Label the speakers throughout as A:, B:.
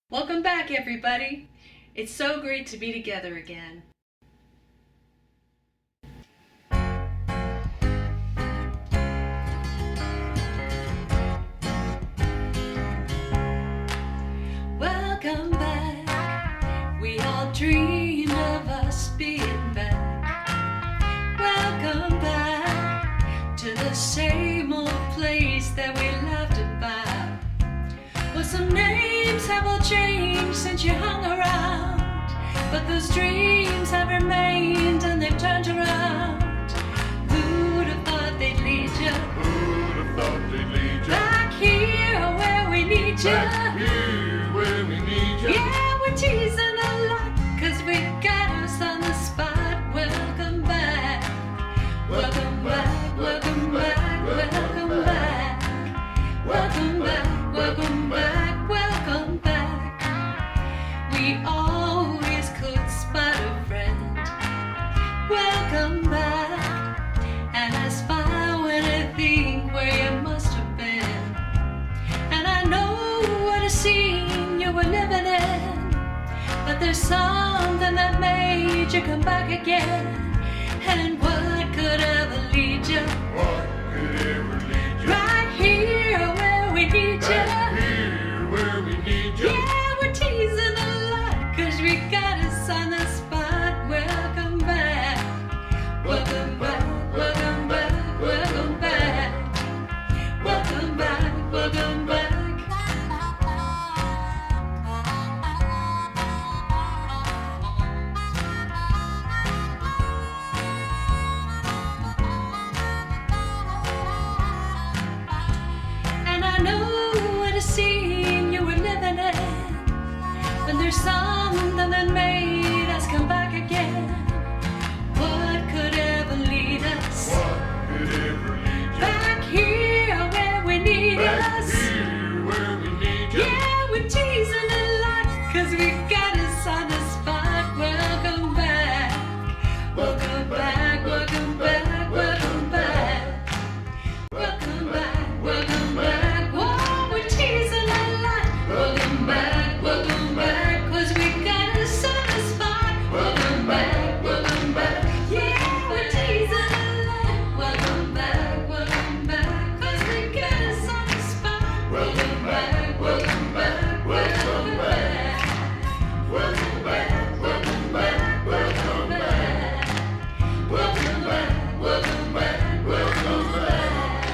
A: Welcome back, everybody. It's so great to be together again. Welcome back. We all dreamed of us being back. Welcome back to the same old place that we laughed about. Well, some names have all changed since you hung around, but those dreams have remained and they've turned around. Who'd have thought they'd lead you?
B: Who'd have thought they'd lead you?
A: Back here where we need you.
B: Back here where we need you.
A: Yeah, we're teasing a lot, cause we got us on the spot. Welcome back. Welcome back, welcome back, welcome back. Welcome back, welcome back, welcome back. We always could spot a friend. Welcome back. And I smile when I think where you must have been. And I know what a scene you were living in, but there's something that made you come back again. And what could ever lead you?
B: What could ever lead you?
A: Right here where we need you.
B: Right here where we need you.
A: Yeah, we're teasing a lot, cause we got us on the spot. Welcome back. Welcome back, welcome back, welcome back. Welcome back, welcome back. And I know what a scene you were living in, but there's something that made us come back again. What could ever lead us?
B: What could ever lead you?
A: Back here where we need
B: Back
A: us.
B: here where we need you.
A: Yeah, we're teasing a lot, cause we got us on the spot. Welcome back. Welcome back, welcome back, welcome back. Welcome back, welcome back. Whoa, we're teasing a lot. Welcome back, cause we got us on the spot. Welcome back, yeah, we're teasing a lot. Welcome back, cause we got us on the spot.
B: Welcome back, welcome back, welcome back. Welcome back, welcome back, welcome back. Welcome back, welcome back, welcome back.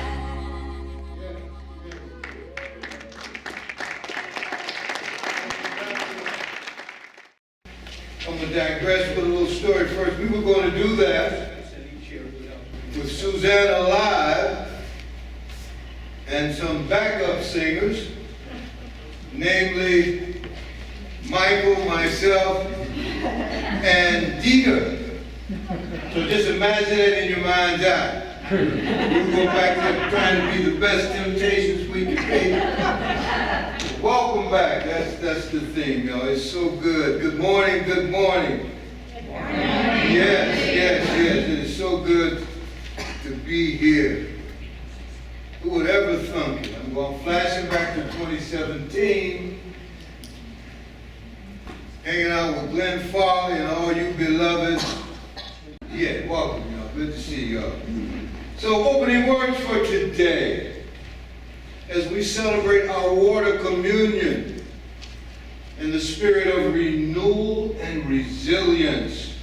C: I'm going to digress with a little story first. We were going to do that with Susannah live and some backup singers, namely Michael, myself, and Dieter. So just imagine it in your mind's eye. We'll go back to trying to be the best Temptations we can be. Welcome back. That's the thing, y'all. It's so good. Good morning, good morning.
A: Good morning.
C: Yes. It is so good to be here. Who would ever thunk it? I'm going flashing back to 2017, hanging out with Glenn Farley and all you beloveds. Yeah, welcome, y'all. Good to see y'all. So, opening words for today, as we celebrate our water communion in the spirit of renewal and resilience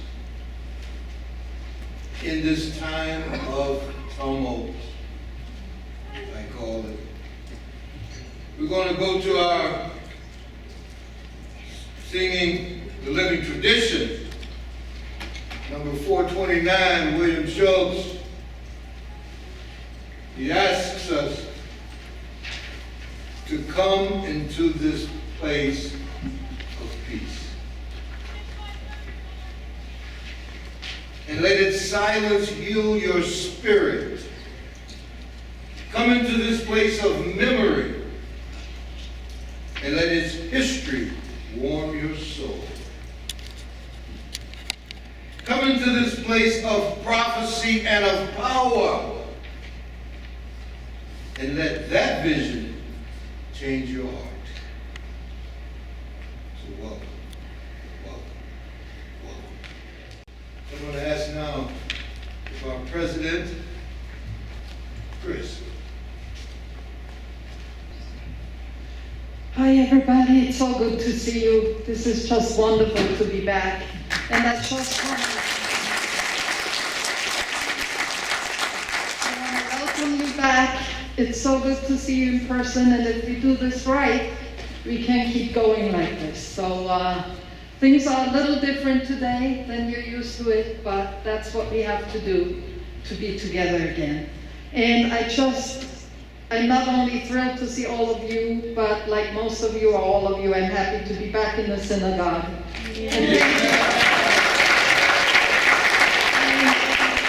C: in this time of tumult, I call it. We're going to go to our singing the living tradition, number 429, William Schultz. He asks us to come into this place of peace. And let its silence heal your spirit. Come into this place of memory and let its history warm your soul. Come into this place of prophecy and of power and let that vision change your heart.
D: Hi everybody, it's so good to see you. This is just wonderful to be back. And I just want to welcome you back. It's so good to see you in person, and if we do this right, we can keep going like this. So things are a little different today than you're used to it, but that's what we have to do to be together again. And I'm not only thrilled to see all of you, but like most of you or all of you, I'm happy to be back in the synagogue. And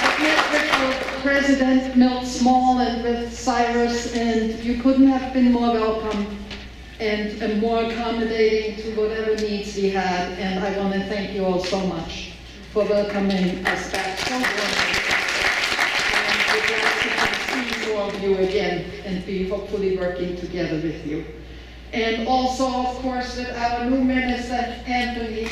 D: I've met with the President Milt Small and with Cyrus, and you couldn't have been more welcome and more accommodating to whatever needs we had. And I want to thank you all so much for welcoming us back so warmly. And we're glad to see more of you again and be hopefully working together with you. And also, of course, with our new minister, Anthony.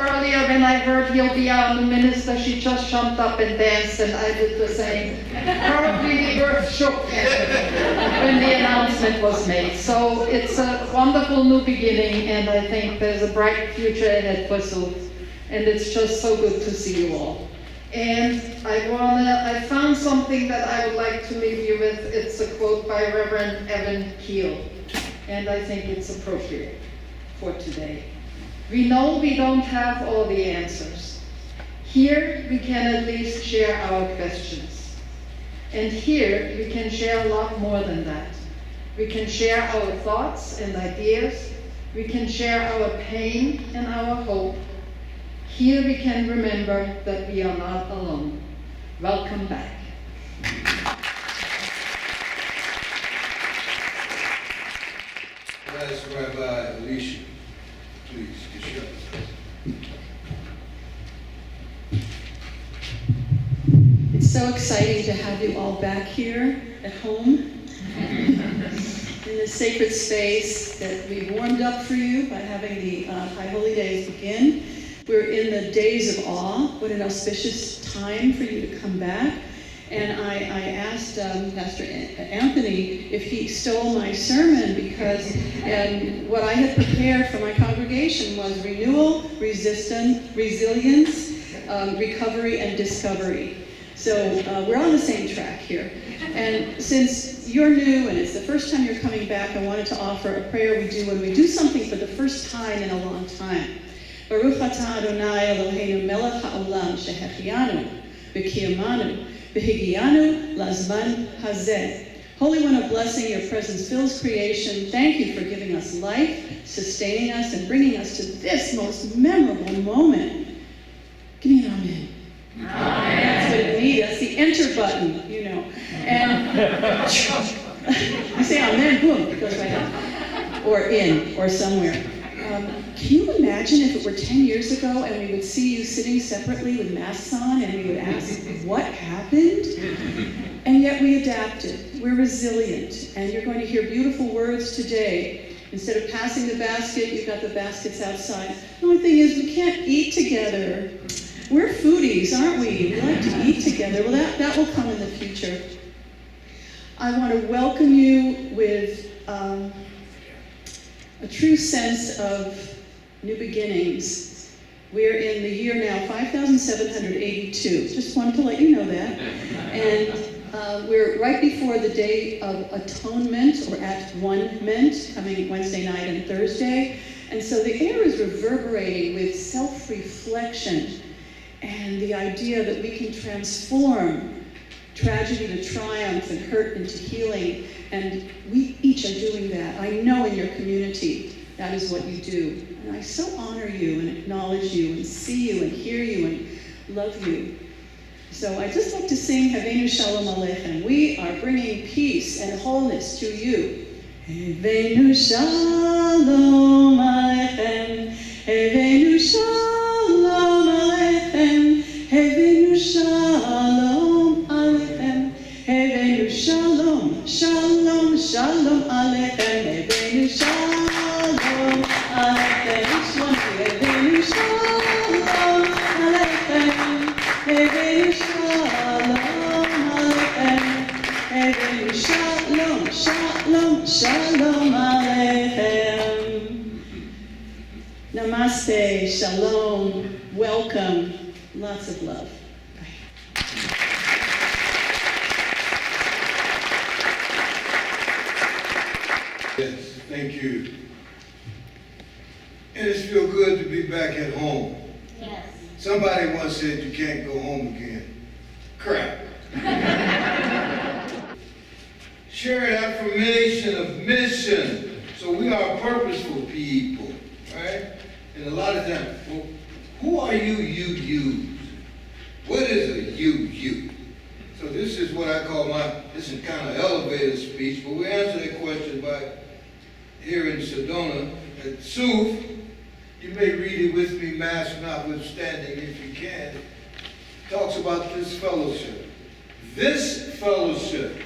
D: Earlier when I heard he'll be our new minister, she just jumped up and danced, and I did the same. Probably the earth shook when the announcement was made. So it's a wonderful new beginning, and I think there's a bright future ahead for SUUF. And it's just so good to see you all. And I found something that I would like to leave you with. It's a quote by Reverend Evan Thiele, and I think it's appropriate for today. We know we don't have all the answers. Here we can at least share our questions. And here we can share a lot more than that. We can share our thoughts and ideas. We can share our pain and our hope. Here we can remember that we are not alone. Welcome back.
C: Last Rabbi Alicia, please, get up.
E: It's so exciting to have you all back here at home in this sacred space that we warmed up for you by having the High Holy Days begin. We're in the days of awe. What an auspicious time for you to come back. And I asked Pastor Anthony if he stole my sermon, because what I had prepared for my congregation was renewal, resilience, recovery, and discovery. So we're on the same track here. And since you're new and it's the first time you're coming back, I wanted to offer a prayer we do when we do something for the first time in a long time. Baruch atah Adonai Eloheinu melech ha'olam shehechianu v'kiyamanu v'higianu lazman hazeh. Holy One of blessing, your presence fills creation. Thank you for giving us life, sustaining us, and bringing us to this most memorable moment. Give me an amen. Amen. That's what it needs. That's the enter button, you know. And you say amen, boom, it goes right out. Or in, or somewhere. Can you imagine if it were 10 years ago and we would see you sitting separately with masks on and we would ask, what happened? And yet we adapted. We're resilient. And you're going to hear beautiful words today. Instead of passing the basket, you've got the baskets outside. The only thing is we can't eat together. We're foodies, aren't we? We like to eat together. Well, that will come in the future. I want to welcome you with a true sense of new beginnings. We're in the year now 5,782. Just wanted to let you know that. And we're right before the Day of Atonement, or At One-ment, coming Wednesday night and Thursday. And so the air is reverberating with self-reflection and the idea that we can transform tragedy to triumph and hurt into healing. And we each are doing that. I know in your community that is what you do. And I so honor you and acknowledge you and see you and hear you and love you. So I'd just like to sing Havenu Shalom Aleichem. We are bringing peace and wholeness to you. Havenu Shalom Aleichem. Havenu Shalom Aleichem. Havenu Shalom Aleichem. Havenu Shalom, Shalom, Shalom Aleichem. Havenu Shalom Aleichem. Havenu Shalom Aleichem. Havenu Shalom namaste, shalom, welcome, lots of love.
C: Yes, thank you. And it feels good to be back at home.
A: Yes.
C: Somebody once said you can't go home again. Crap. Shared affirmation of mission. So we are purposeful people, right? And a lot of times, well, who are you use? What is a you? So this is what I call this is kind of elevator speech, but we answer that question by here in Sedona at SUUF. You may read it with me, mask notwithstanding, if you can. Talks about this fellowship. This fellowship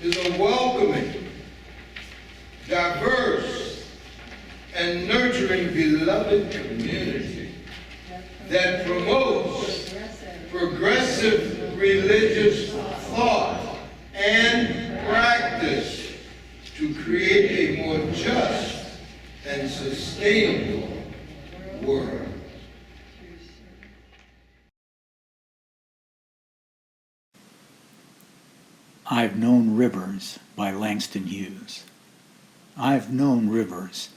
C: is a welcoming, diverse, and nurturing beloved community that promotes progressive religious thought and practice to create a more just and sustainable world.
F: I've Known Rivers by Langston Hughes. I've known rivers.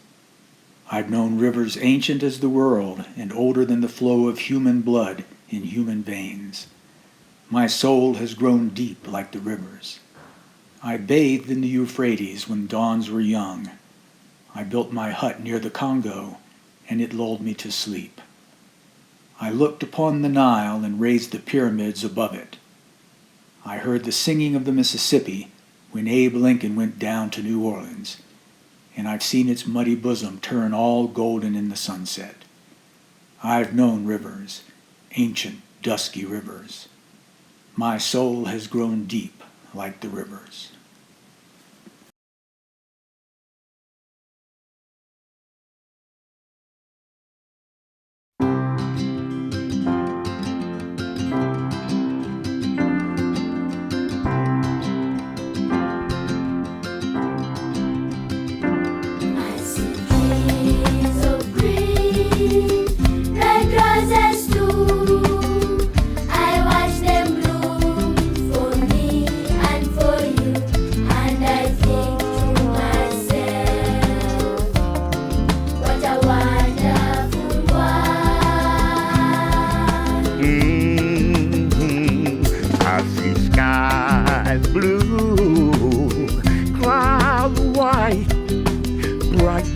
F: I've known rivers ancient as the world and older than the flow of human blood in human veins. My soul has grown deep like the rivers. I bathed in the Euphrates when dawns were young. I built my hut near the Congo, and it lulled me to sleep. I looked upon the Nile and raised the pyramids above it. I heard the singing of the Mississippi when Abe Lincoln went down to New Orleans, and I've seen its muddy bosom turn all golden in the sunset. I've known rivers, ancient, dusky rivers. My soul has grown deep like the rivers.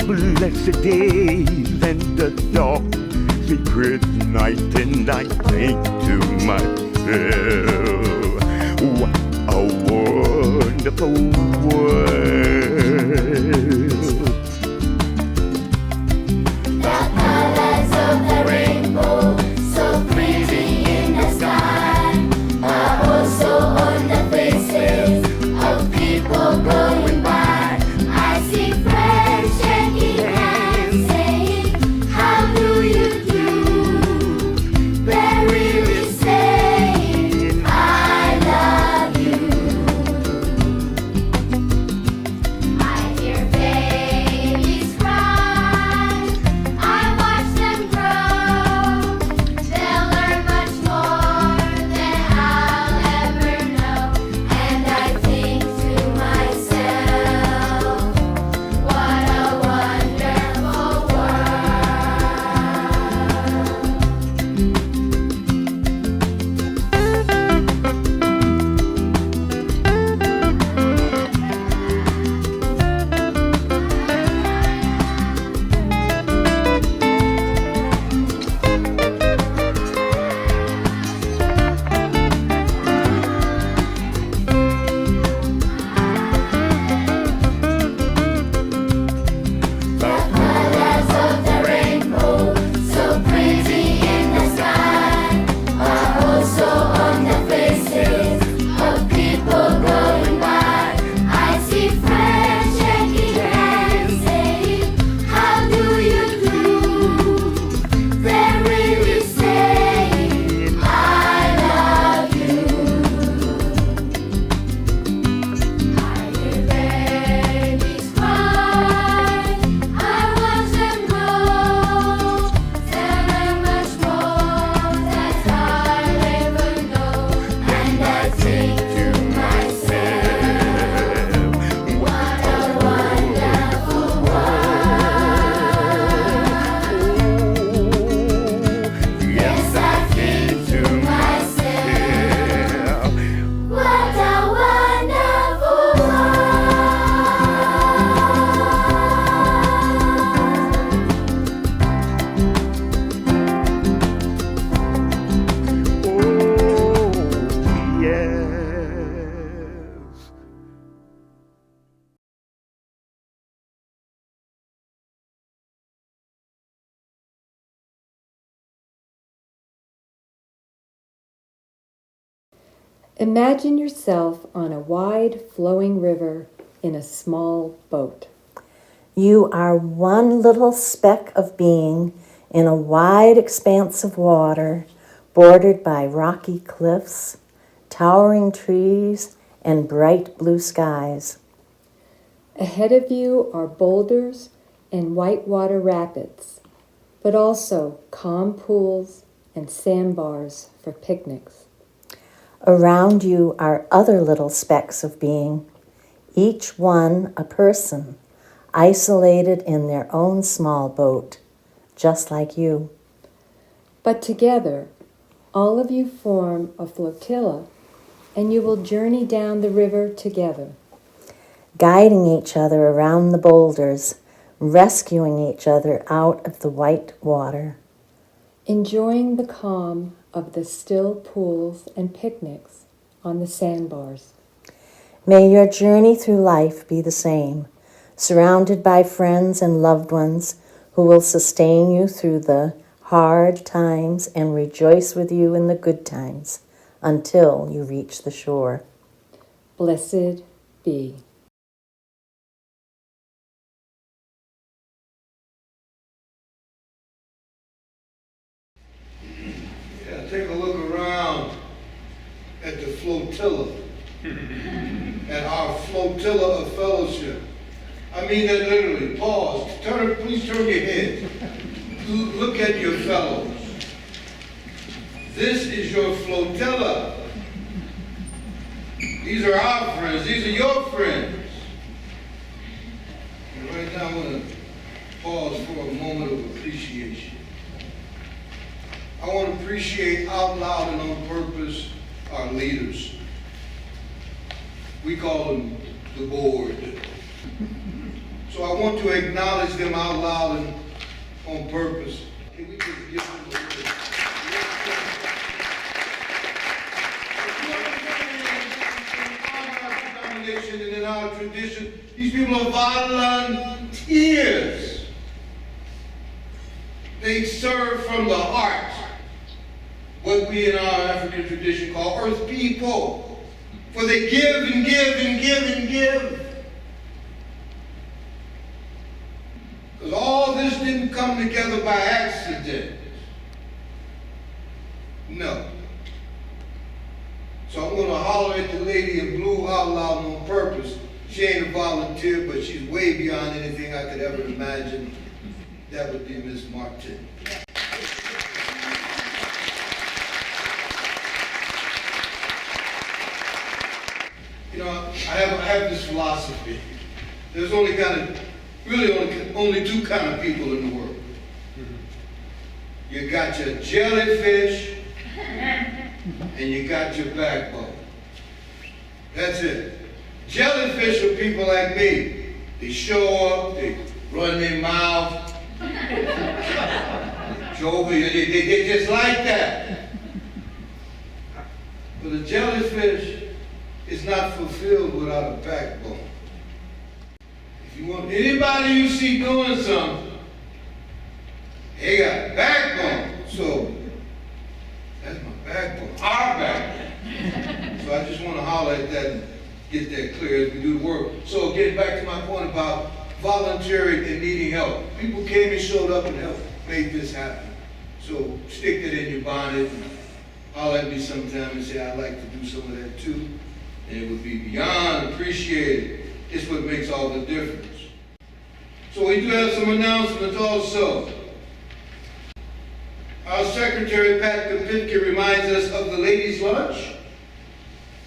G: Blessed days and the dark secret night, and I think to myself, what a wonderful world.
B: The colors of the rainbow, so pretty in the sky, are also on the faces of people going by. I see friends shaking hands, saying, how do you do? They're really saying, I love you. I hear
H: Imagine yourself on a wide flowing river in a small boat.
I: You are one little speck of being in a wide expanse of water bordered by rocky cliffs, towering trees, and bright blue skies.
H: Ahead of you are boulders and whitewater rapids, but also calm pools and sandbars for picnics.
I: Around you are other little specks of being, each one a person, isolated in their own small boat, just like you.
H: But together, all of you form a flotilla, and you will journey down the river together,
I: guiding each other around the boulders, rescuing each other out of the white water.
H: enjoying the calm of the still pools and picnics on the sandbars.
I: May your journey through life be the same, surrounded by friends and loved ones who will sustain you through the hard times and rejoice with you in the good times until you reach the shore.
H: Blessed be.
C: Yeah, take a look around at the flotilla, at our flotilla of fellowship. I mean that literally. Pause. Please turn your head. Look at your fellows. This is your flotilla. These are our friends. These are your friends. And right now I want to pause for a moment of appreciation. I want to appreciate out loud and on purpose our leaders. We call them the board. So I want to acknowledge them out loud and on purpose. Can we just give them a little denomination and in our tradition, these people are volunteers. They serve from the heart, what we in our African tradition call earth people. For they give and give and give and give. Because all this didn't come together by accident. No. So I'm going to holler at the lady in blue out loud on purpose. She ain't a volunteer, but she's way beyond anything I could ever imagine. That would be Miss Martin. You know, I have this philosophy. There's only only two kind of people in the world. You got your jellyfish and you got your backbone. That's it. Jellyfish are people like me. They show up, they run their mouth. They just like that. But a jellyfish is not fulfilled without a backbone. If you want anybody you see doing something, they got a backbone. So that's my backbone, our backbone. So I just want to holler at that and get that clear as we do the work. So getting back to my point about volunteering and needing help. People came and showed up and helped make this happen. So stick that in your bonnet and holler at me sometime and say, I'd like to do some of that too. And it would be beyond appreciated. It's what makes all the difference. So we do have some announcements also. Our Secretary, Pat Kopitke, reminds us of the Ladies' Lunch.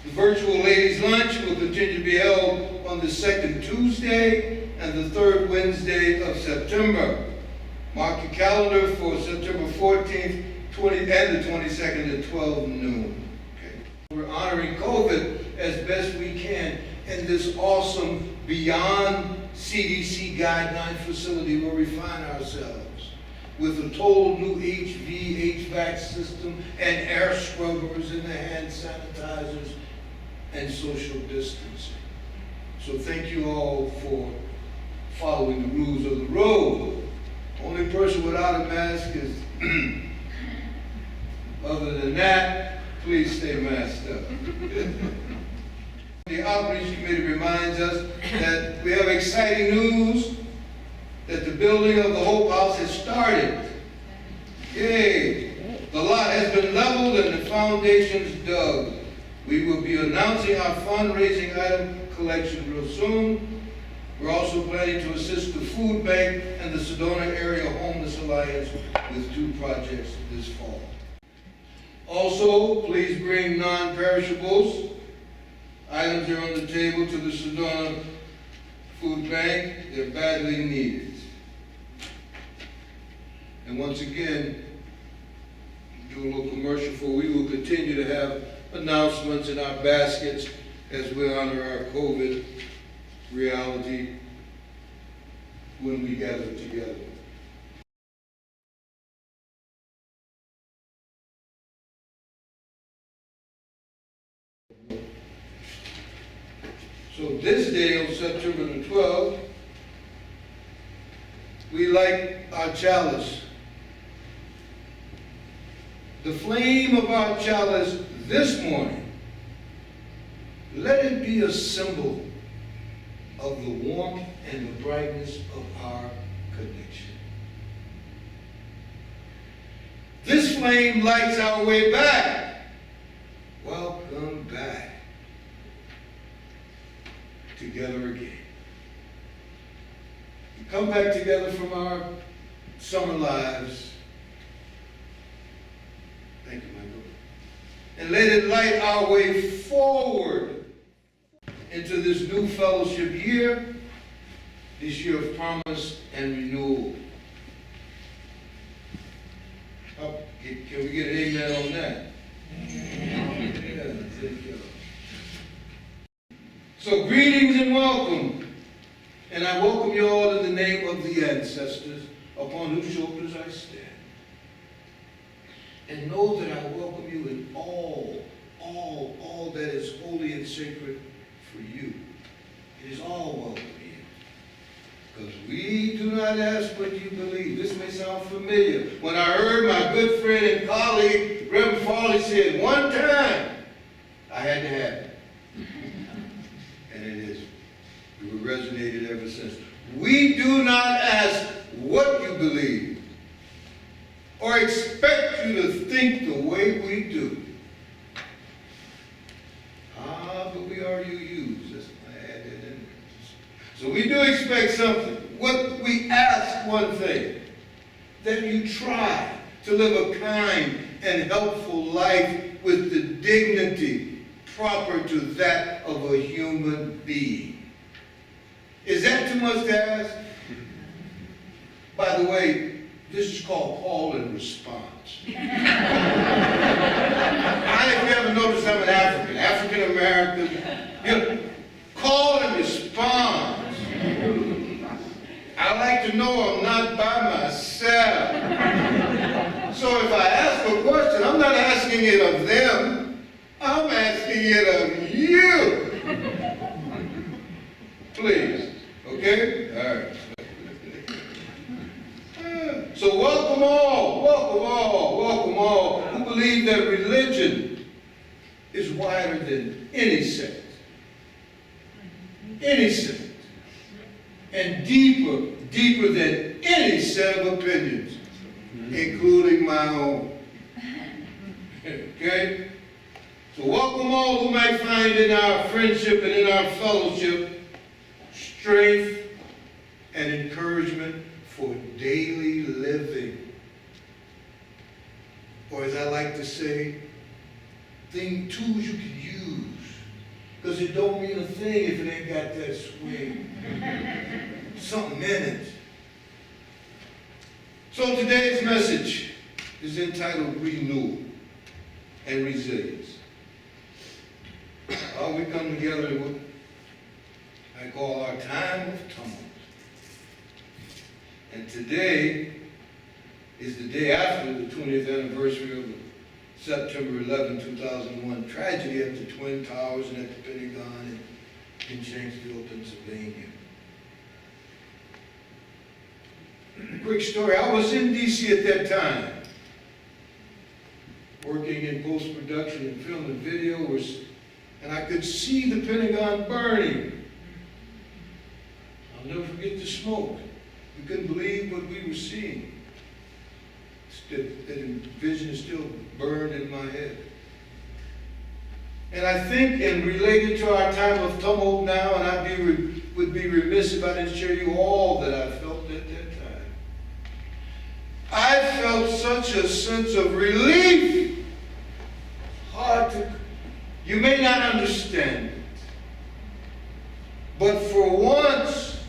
C: The virtual Ladies' Lunch will continue to be held on the second Tuesday and the third Wednesday of September. Mark your calendar for September 14th, 20th, and the 22nd at 12 noon. Okay. We're honoring COVID as best we can in this awesome beyond CDC guideline facility where we find ourselves with a total new HVAC system and air scrubbers and the hand sanitizers and social distancing. So thank you all for following the rules of the road. Only person without a mask is, other than that, Please stay masked up. The Outreach Committee reminds us that we have exciting news that the building of the Hope House has started. Yay! The lot has been leveled and the foundations dug. We will be announcing our fundraising item collection real soon. We're also planning to assist the food bank and the Sedona Area Homeless Alliance with 2 projects this fall. Also, please bring non-perishables. Items are on the table to the Sedona Food Bank. They're badly needed. And once again, do a little commercial for, we will continue to have announcements in our baskets as we honor our COVID reality when we gather together. So this day on September the 12th, we light our chalice. The flame of our chalice this morning, let it be a symbol of the warmth and the brightness of our connection. This flame lights our way back. Welcome back. Together again. We come back together from our summer lives. Thank you, Michael. And let it light our way forward into this new fellowship year, this year of promise and renewal. Can we get an amen on that? Yeah, thank you. So greetings and welcome. And I welcome you all in the name of the ancestors upon whose shoulders I stand. And know that I welcome you in all that is holy and sacred for you. It is all welcome here. Because we do not ask what you believe. This may sound familiar. When I heard my good friend and colleague, Reverend Farley, said one time, I had to have it. And it is. It resonated ever since. We do not ask what you believe or expect you to think the way we do. But we are UUs. That's why I add that in there. So we do expect something. What we ask one thing, that you try to live a kind and helpful life with the dignity proper to that of a human being. Is that too much to ask? By the way, this is called call and response. If you haven't noticed, I'm an African American. You know, call and response. I like to know I'm not by myself. So if I ask a question, I'm not asking it of them. I'm asking it of you. Please. Okay? All right. So welcome all who believe that religion is wider than any sect, and deeper than any set of opinions, including my own. Okay? So welcome all who might find in our friendship and in our fellowship strength and encouragement for daily living. Or as I like to say, tools you can use. Because it don't mean a thing if it ain't got that swing. Something in it. So today's message is entitled Renewal and Resilience. We come together in what I call our time of tumult. And today is the day after the 20th anniversary of the September 11, 2001 tragedy at the Twin Towers and at the Pentagon in Shanksville, Pennsylvania. Quick story, I was in D.C. at that time working in post-production and film and video, and I could see the Pentagon burning. I'll never forget the smoke. We couldn't believe what we were seeing. That vision is still burned in my head. And I think, and related to our time of tumult now, and I would be remiss if I didn't share you all that I felt at that time. I felt such a sense of relief. Hard to, you may not understand it, but for once,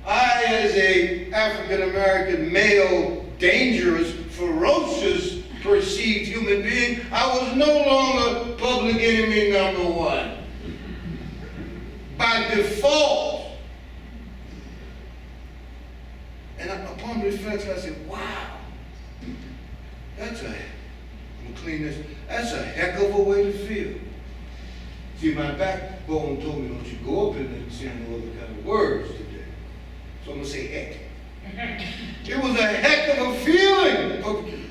C: I, as a African-American male, dangerous, ferocious, perceived human being, I was no longer public enemy number one. By default. And upon reflection, I said, wow, I'm gonna clean this, that's a heck of a way to feel. See, my backbone told me, don't you go up in there and say no other kind of words today. So I'm gonna say heck. It was a heck of a feeling,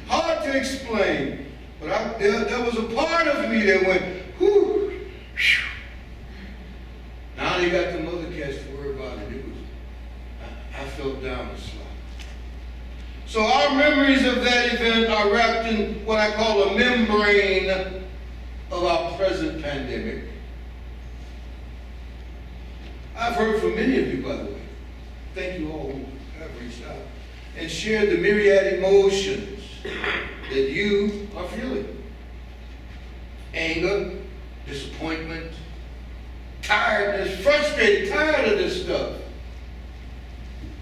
C: hard to explain. But there was a part of me that went, whew, whew. Now they got them other cats to worry about it. I felt down a slide. So our memories of that event are wrapped in what I call a membrane of our present pandemic. I've heard from many of you, by the way. Thank you all who have reached out and shared the myriad emotions that you are feeling. Anger, disappointment, tiredness, frustrated, tired of this stuff.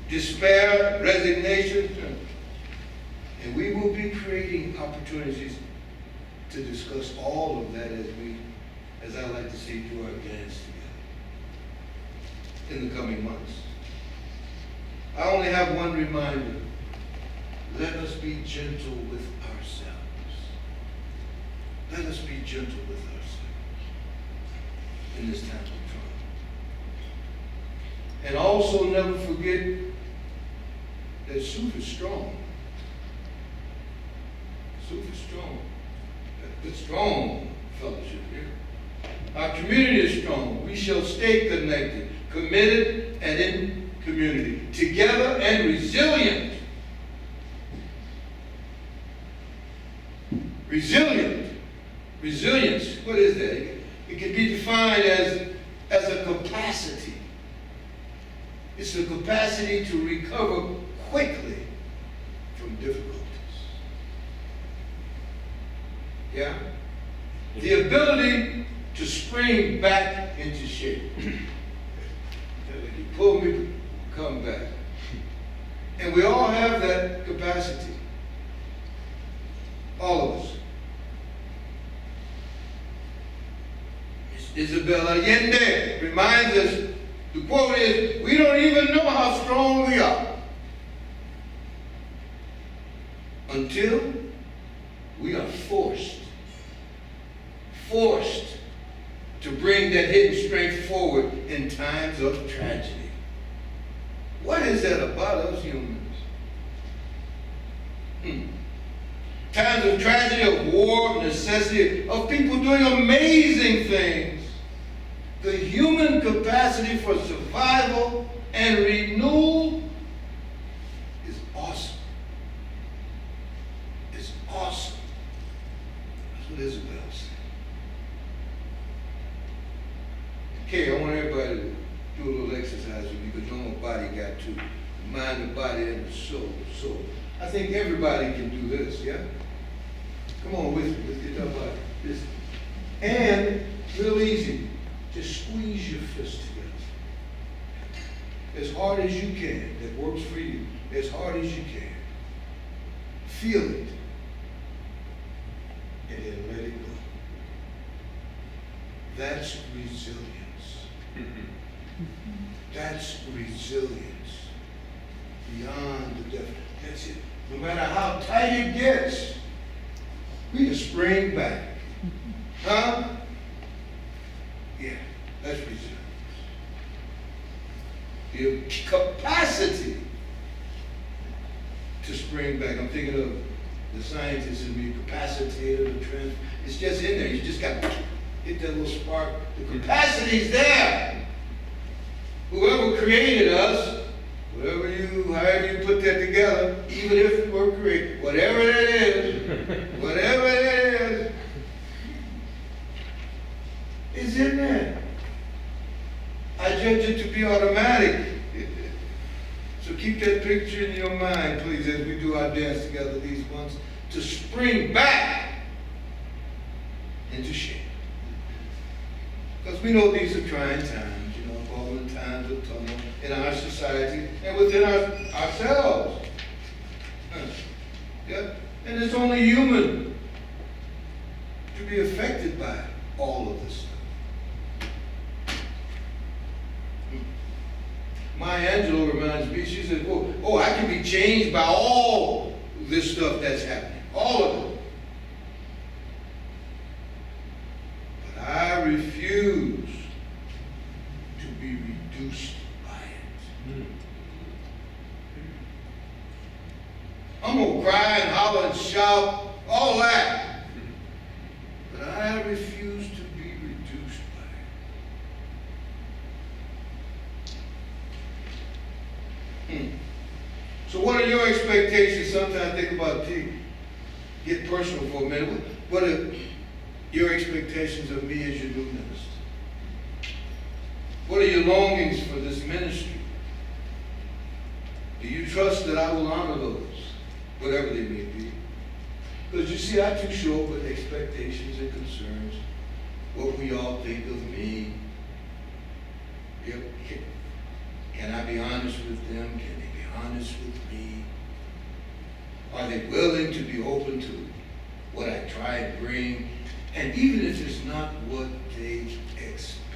C: Despair, resignation. And we will be creating opportunities to discuss all of that as I like to say, do our dance together in the coming months. I only have one reminder. Let us be gentle with ourselves. Let us be gentle with ourselves in this time of trial. And also never forget that SUUF is strong. SUUF is strong. It's strong fellowship here. Our community is strong. We shall stay connected, committed, and in community, together and resilient. Resilient. Resilience, what is that? It can be defined as a capacity. It's the capacity to recover quickly from difficulties. Yeah? The ability to spring back into shape. You pull me, come back. And we all have that capacity. All of us. Isabel Allende reminds us, the quote is, we don't even know how strong we are until we are forced to bring that hidden strength forward in times of tragedy. What is that about us humans? Times of tragedy, of war, of necessity, of people doing amazing things. The human capacity for survival and renewal is awesome. It's awesome. That's what Isabel said. Okay, I want everybody to do a little exercise with me, because my body got to mind, the body, and the soul. So I think everybody can do this, yeah? Come on with me, let's get up body. This. And real easy. Just squeeze your fist together. As hard as you can. That works for you. As hard as you can. Feel it. And then let it go. That's resilience. That's resilience. Beyond the depth. That's it. No matter how tight it gets, we can spring back. Huh? Yeah, that's resilience. The capacity to spring back. I'm thinking of The scientist in me, capacitator, the trend, it's just in there. You just got to hit that little spark. The capacity's there. Whoever created us, however you put that together, even if we were created, whatever it is, it's in there. I judge it to be automatic. So keep that picture in your mind, please, as we do our dance together these months, to spring back into shape. Because we know these are trying times, following times of turmoil in our society and within ourselves. Yeah. And it's only human to be affected by all of this stuff. Maya Angelou reminds me, she said, oh, I can be changed by all this stuff that's happening, all of it. But I refuse to be reduced by it. I'm going to cry and holler and shout, all that. But I refuse to be reduced by it. So what are your expectations? Sometimes think about get personal for a minute. What are your expectations of me as your new minister? What are your longings for this ministry? Do you trust that I will honor those, whatever they may be? Because you see, I too show up with expectations and concerns. What we all think of me. Can I be honest with them? Can they be honest with me? Are they willing to be open to what I try and bring? And even if it's not what they expect.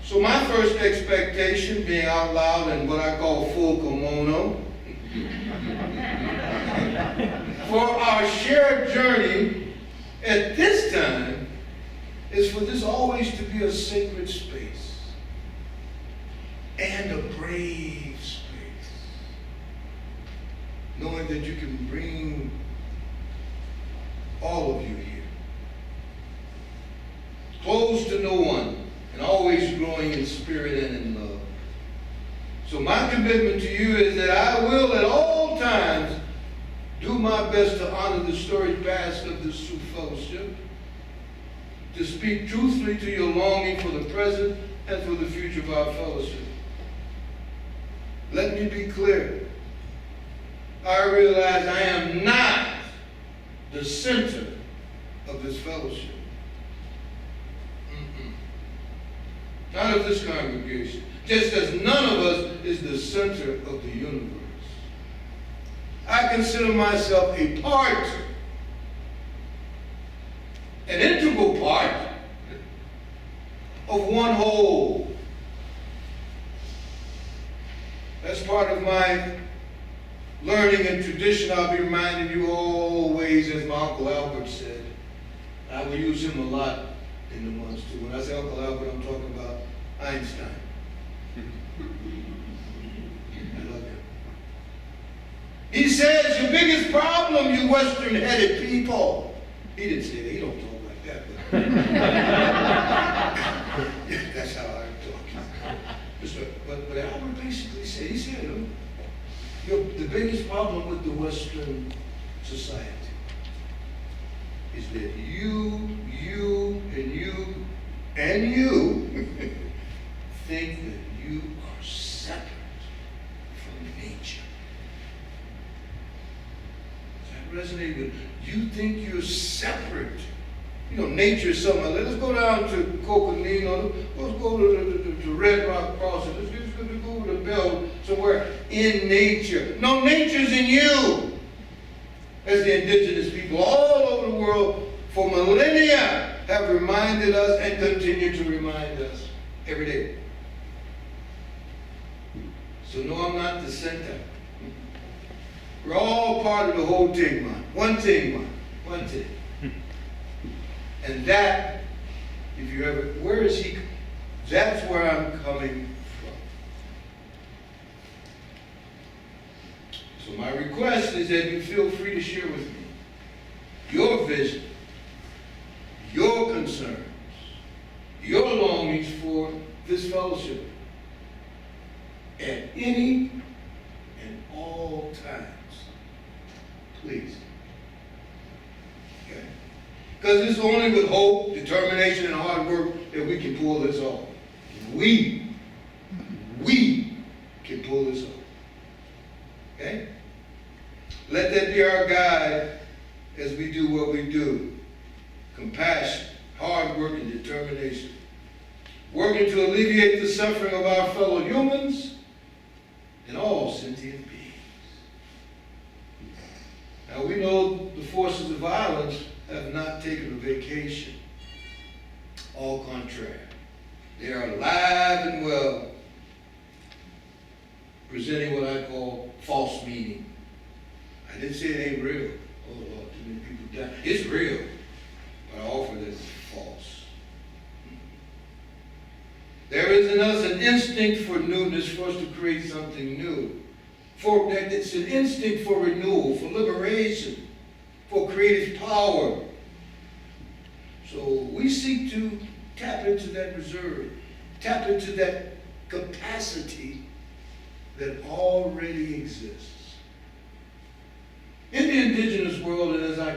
C: So my first expectation, being out loud in what I call full kimono, for our shared journey at this time is for this always to be a sacred space and a brave space. Knowing that you can bring all of you here. Close to no one and always growing in spirit and in love. So my commitment to you is that I will at all times do my best to honor the storied past of the SUUF Fellowship, to speak truthfully to your longing for the present and for the future of our fellowship. Let me be clear. I realize I am not the center of this fellowship. Not of this congregation. Just as none of us is the center of the universe. I consider myself a part, an integral part of one whole. That's part of my learning and tradition. I'll be reminding you always, as my Uncle Albert said. I will use him a lot in the months too. When I say Uncle Albert, I'm talking about Einstein. I love him. He says, your biggest problem, you Western-headed people. He didn't say that. He don't talk like that. But that's how I talk. But Albert basically said, he said, the biggest problem with the Western society is that you think that you are separate from nature. Does that resonate with you? You think you're separate. Nature is something. Let's go down to Coconino. Let's go to Red Rock Crossing. Let's go to the Bell somewhere in nature. No, nature's in you. As the indigenous people all over the world for millennia have reminded us and continue to remind us every day. So no, I'm not the center. We're all part of the whole thing, man. One thing. And that, if you ever, where is he? That's where I'm coming So my request is that you feel free to share with me your vision, your concerns, your longings for this fellowship at any and all times. Please. Okay? Because it's only with hope, determination, and hard work that we can pull this off. We can pull this off. Okay? Let that be our guide as we do what we do. Compassion, hard work, and determination. Working to alleviate the suffering of our fellow humans and all sentient beings. Now we know the forces of violence have not taken a vacation. Au contraire. They are alive and well, presenting what I call false meaning. I didn't say it ain't real. Oh Lord, too many people die. It's real, but I offer that it's false. There is in us an instinct for newness, for us to create something new. For that it's an instinct for renewal, for liberation, for creative power. So we seek to tap into that reserve, tap into that capacity that already exists. In the indigenous world, and as I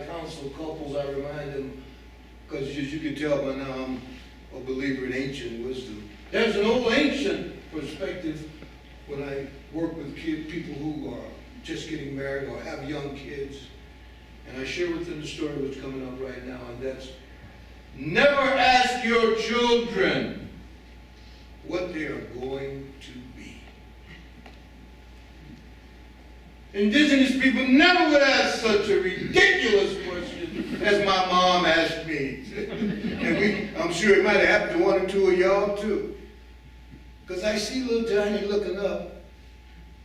C: counsel couples, I remind them, because as you can tell by now, I'm a believer in ancient wisdom. There's an old ancient perspective when I work with people who are just getting married or have young kids. And I share with them the story that's coming up right now, and that's never ask your children what they are going to be. Indigenous people never would ask such a ridiculous question as my mom asked me. And I'm sure it might have happened to one or two of y'all too. Because I see little Johnny looking up.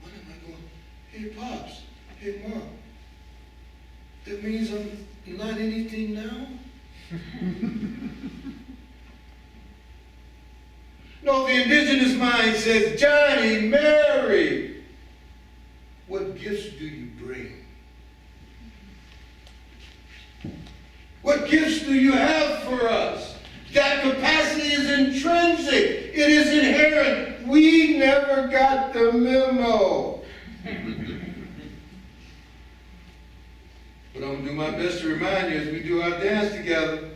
C: What am I going? Hey, Pops. Hey, Mom. That means I'm not anything now? No, the indigenous mind says, Johnny, Mary, what gifts do you bring? What gifts do you have for us? That capacity is intrinsic. It is inherent. We never got the memo. But I'm going to do my best to remind you as we do our dance together.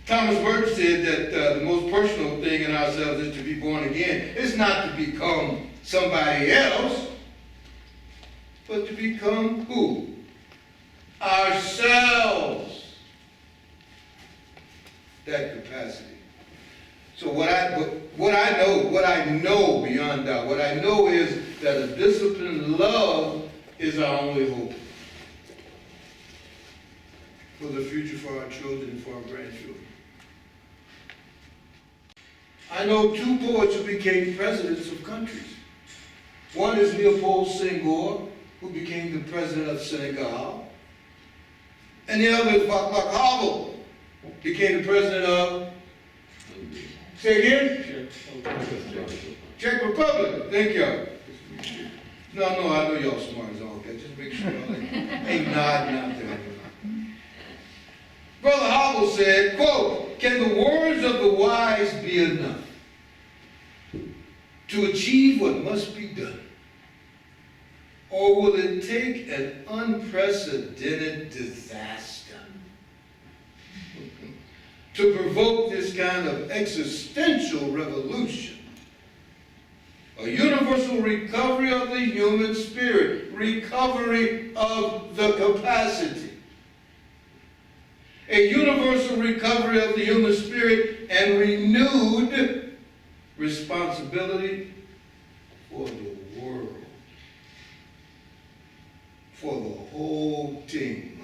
C: Thomas Burke said that the most personal thing in ourselves is to be born again. It's not to become somebody else, but to become who? Ourselves. That capacity. So what I know beyond doubt, what I know is that a disciplined love is our only hope for the future, for our children, and for our grandchildren. I know two poets who became presidents of countries. One is Leopold Senghor, who became the president of Senegal, and the other is Václav Havel, became the president of, say again? Czech Republic. Thank you. No, I know y'all smart as all get. Just make sure y'all ain't nodding out there. Brother Havel said, quote, can the words of the wise be enough to achieve what must be done? Or will it take an unprecedented disaster to provoke this kind of existential revolution? A universal recovery of the human spirit, recovery of the capacity. A universal recovery of the human spirit and renewed responsibility for the world. For the whole thing.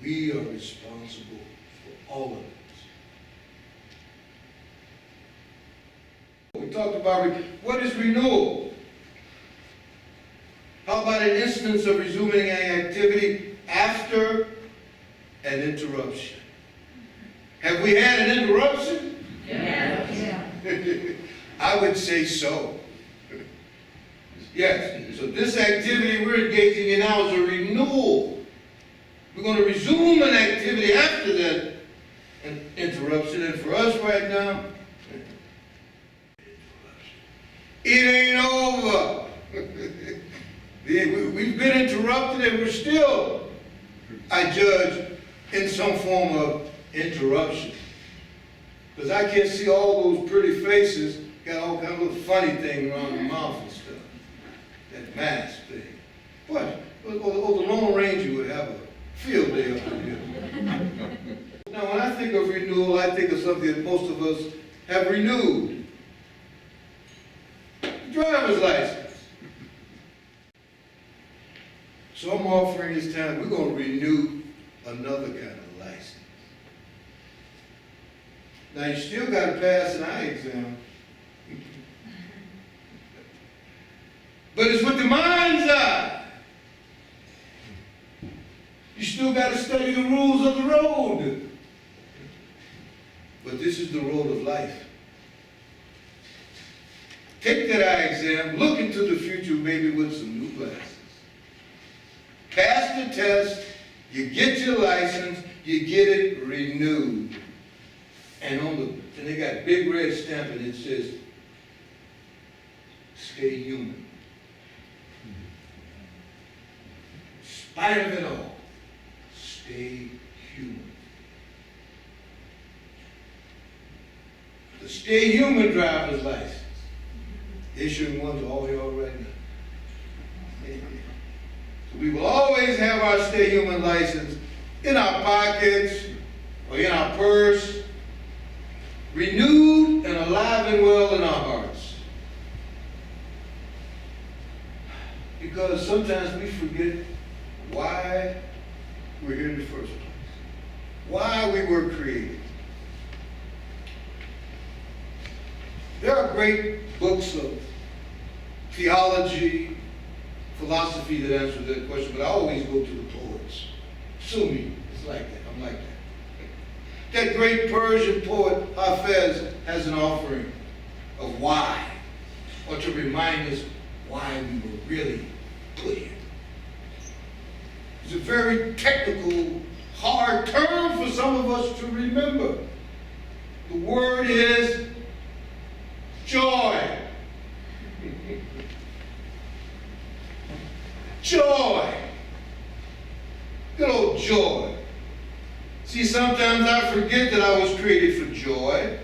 C: We are responsible for all of it. We talked about what is renewal. How about an instance of resuming an activity after an interruption? Have we had an interruption?
A: Yeah.
C: I would say so. Yes, so this activity we're engaging in now is a renewal. We're going to resume an activity after that interruption, and for us right now, it ain't over. We've been interrupted and we're still, I judge, in some form of interruption. Because I can't see all those pretty faces, got all kind of little funny thing around the mouth and stuff. That mask thing. What? Oh, the Lone Ranger would have a field day up here. Now, when I think of renewal, I think of something that most of us have renewed. Driver's license. So I'm offering this time, we're going to renew another kind of license. Now, you still got to pass an eye exam. But it's with the mind's eye. You still got to study the rules of the road. But this is the road of life. Take that eye exam, look into the future maybe with some new glasses. Pass the test, you get your license, you get it renewed. And they got a big red stamp and it says, stay human. In spite of it all, stay human. The Stay Human driver's license. Issuing one to all y'all right now. So we will always have our Stay Human license in our pockets or in our purse, renewed and alive and well in our hearts. Because sometimes we forget why we're here in the first place, why we were created. There are great books of theology, philosophy that answer that question, but I always go to the poets. Sue me, it's like that, I'm like that. That great Persian poet Hafez has an offering of why, or to remind us why we were really put here. It's a very technical, hard term for some of us to remember. The word is joy. Joy. Good old joy. See, sometimes I forget that I was created for joy.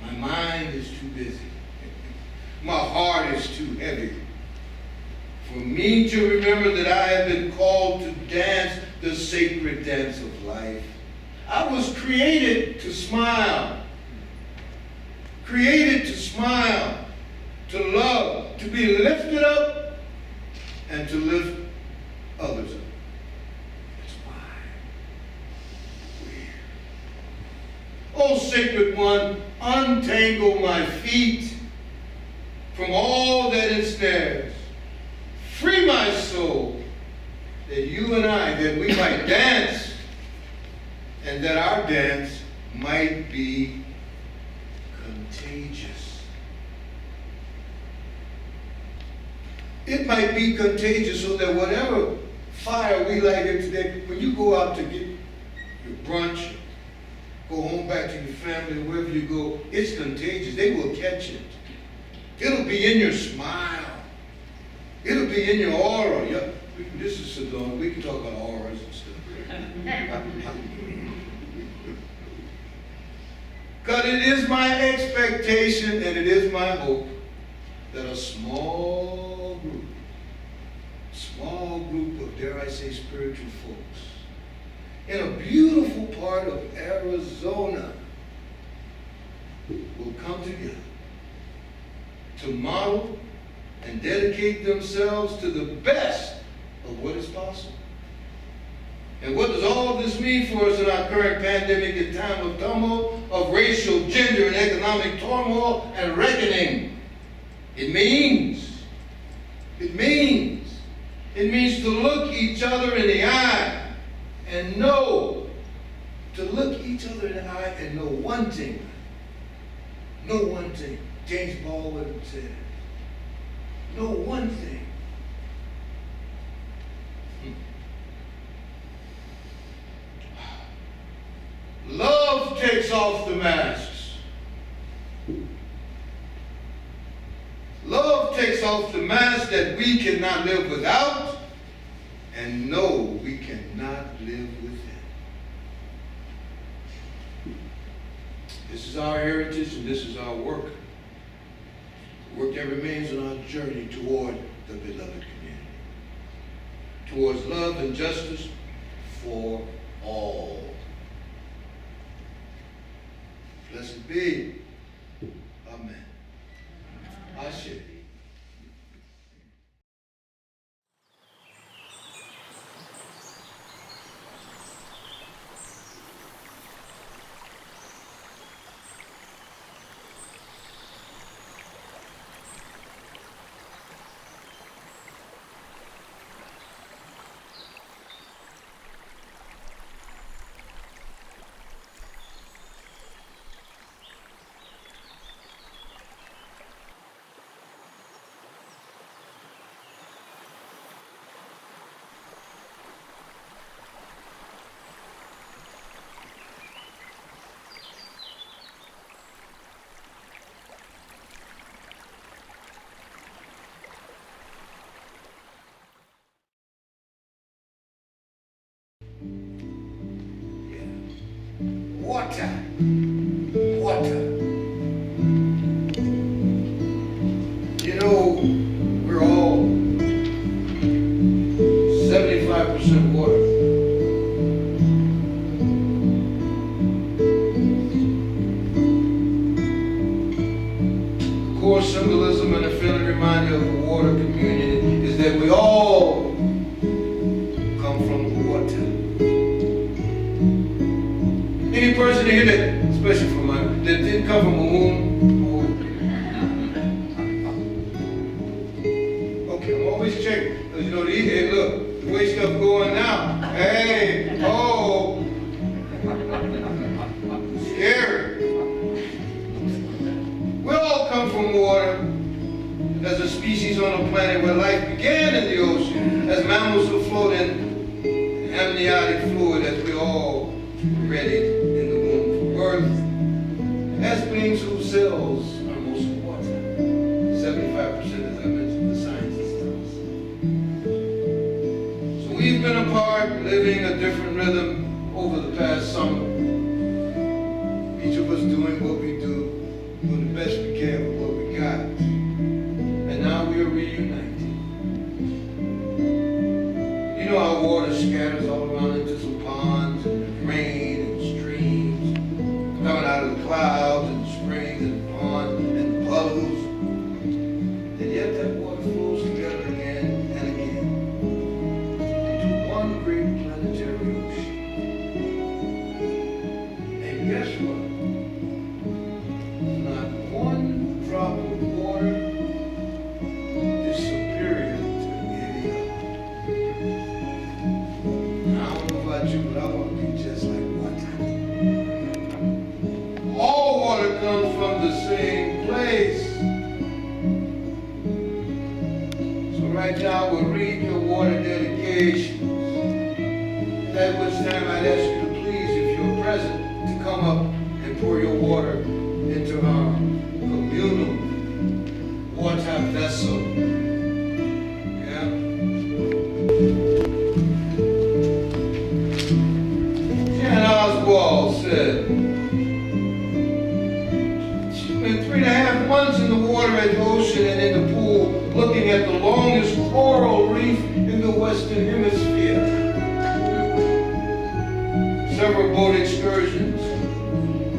C: My mind is too busy. My heart is too heavy. For me to remember that I have been called to dance the sacred dance of life. I was created to smile. Created to smile, to love, to be lifted up, and to lift others up. That's why we're here. Oh, sacred one, untangle my feet from all that ensnares. Free my soul, that you and I, that we might dance, and that our dance might be contagious. It might be contagious so that whatever fire we light here today, when you go out to get your brunch, go home back to your family, wherever you go, it's contagious. They will catch it. It'll be in your smile. It'll be in your aura. Yeah, this is Sedona. We can talk about auras and stuff. Because it is my expectation and it is my hope that a small group of, dare I say, spiritual folks in a beautiful part of Arizona will come together to model and dedicate themselves to the best of what is possible. And what does all this mean for us in our current pandemic and time of tumult, of racial, gender, and economic turmoil and reckoning? It means to look each other in the eye and know, to look each other in the eye and know one thing. Know one thing. James Baldwin said, know one thing. Love takes off the masks. Love takes off the mask that we cannot live without, and no, we cannot live within. This is our heritage and this is our work. The work that remains on our journey toward the beloved community. Towards love and justice for all. Blessed be. Amen. Ashe. Water. Water. You know, we're all 75% water. The core symbolism and a feeling reminder of the water community is that we all come from the water. Any person here that, especially from that didn't come from a womb? Okay, I'm always checking. Because you know, hey, look, the way stuff going now. Hey, oh. Scary. We all come from water. As a species on a planet where life began in the ocean, as mammals who float in amniotic fluid, as we all ready in the womb for birth, as beings whose cells are mostly water. 75%, as I mentioned, the scientists tell us. So we've been apart, living a different rhythm over the past summer. Each of us doing what we do, doing the best we can with what we got. And now we are reunited. You know how water scatters all around into some ponds and rain and streams, coming out of the clouds and springs and ponds and puddles. And yet that water flows together again and again into one great planetary ocean. And guess what? Not one drop of water is superior to any other. I don't know about you, but I want to be just like water. All water comes from the same place. So right now we'll read your water dedications. At which time I'd ask you to please, if you're present, to come up and pour your water into our communal water vessel. Yeah? Jan Oswald said, she spent 3.5 months in the water at the ocean and in the pool, looking at the longest coral reef in the Western Hemisphere. Several boat excursions,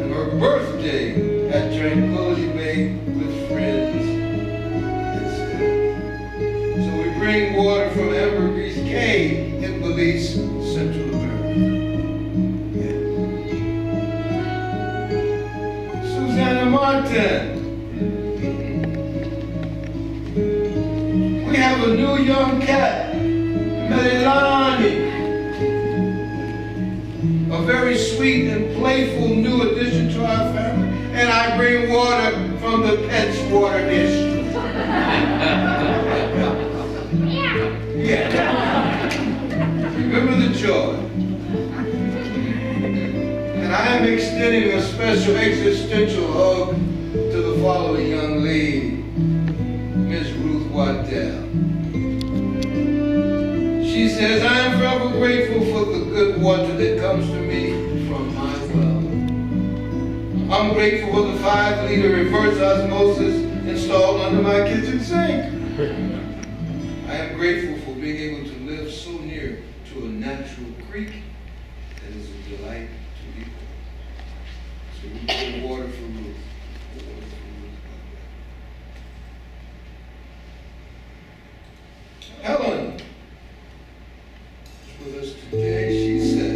C: and her birthday at Tranquility Bay with friends instead. So we bring water from Ambergris Cay in Belize, Central America. Yeah. Susannah Martin. We have a new young cat, Melilani. A very sweet and playful new addition to our family. And I bring water from the pet's water dish. extending a special existential hug to the following young lady, Miss Ruth Waddell. She says, I am forever grateful for the good water that comes to me from my well. I'm grateful for the 5-liter reverse osmosis installed under my kitchen sink. I am grateful for being able to live so near to a natural creek that is a delight to people. So we pour water for Ruth. Helen is with us today. She says,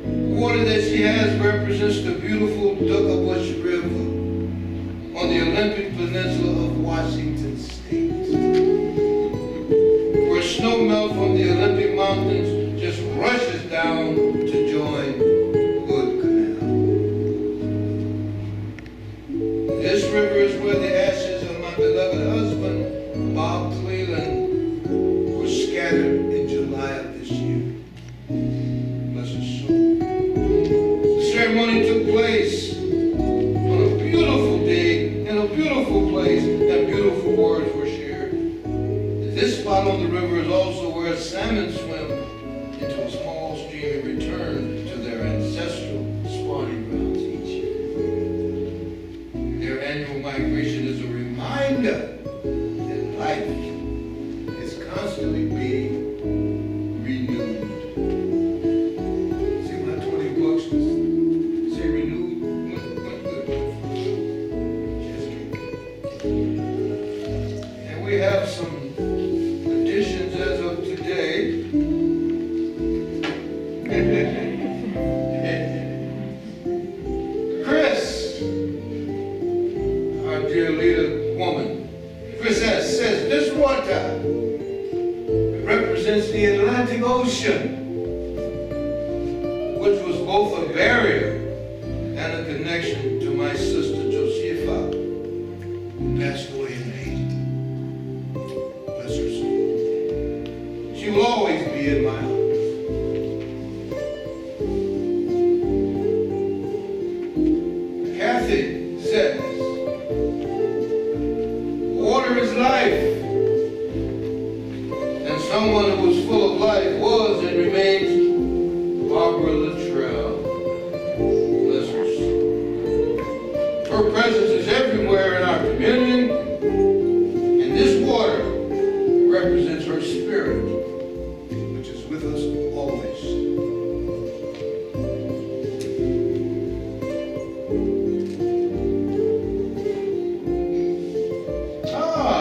C: the water that she has represents the beautiful Duckabush River on the Olympic Peninsula of Washington State, where snow melt from the Olympic Mountains just rushes down to join Hood Canal. This river is where the ashes of my beloved husband, Bob Cleland, were scattered in July of this year. Bless his soul. The ceremony took place on a beautiful day, in a beautiful place, and beautiful words were shared. This spot on the river is also where salmon swim into a small stream and return to their ancestral spawning grounds each year. Their annual migration is a reminder that life is constantly being renewed. See, my 20 bucks was, say renewed, went good. Just kidding. And we have some additions as of today. Chris, our dear leader woman, Chris says this water represents the Atlantic Ocean, which was both a barrier and a connection to my sister Josepha, who passed away in Haiti. Bless her soul. She will always be in my heart. Kathy says, water is life. And someone who was full of life was and remains Barbara Luttrell. Bless her soul. Her presence is everywhere in our community, and this water represents her spirit, which is with us always.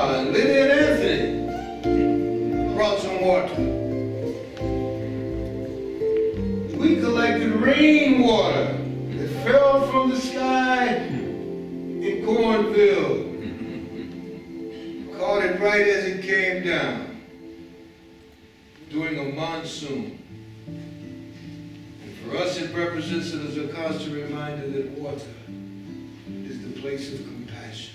C: And Lydia and Anthony brought some water. We collected rainwater that fell from the sky in Cornville. Caught it right as it came down during a monsoon. And for us, it represents it as a constant reminder that water is the place of compassion.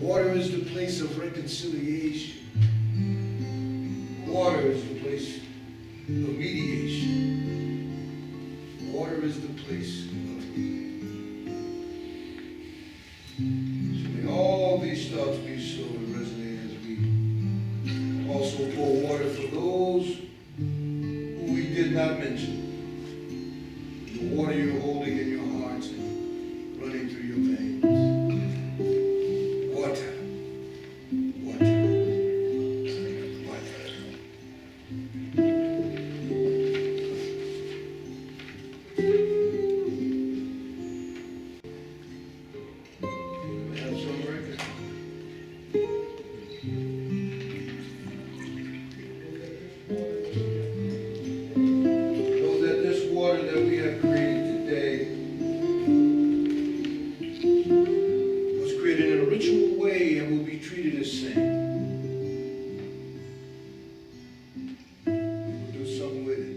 C: Water is the place of reconciliation. Water is the place of mediation. Water is the place of healing. So may all these thoughts be so and resonate as we also pour water for those who we did not mention. The water you're holding in your hearts and running through your veins. Water. Water. Water. We have some record. Know that this water that we have created today was created in a ritual way and will be treated as same. We'll do something with it.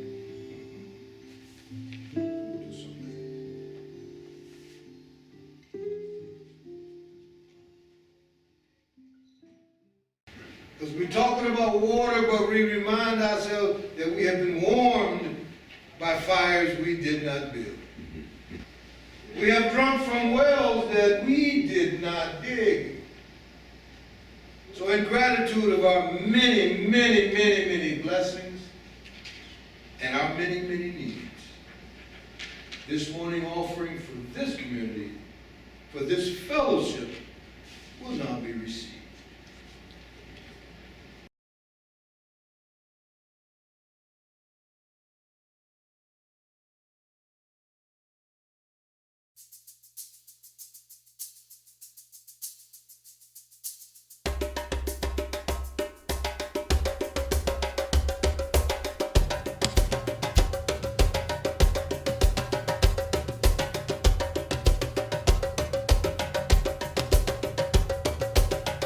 C: We'll do something with it. Because we're talking about water, but we remind ourselves that we have been warmed by fires we did not build. We have drunk from wells that we did not dig. So in gratitude of our many, many, many, many blessings and our many, many needs, this morning offering for this community, for this fellowship, will not be received.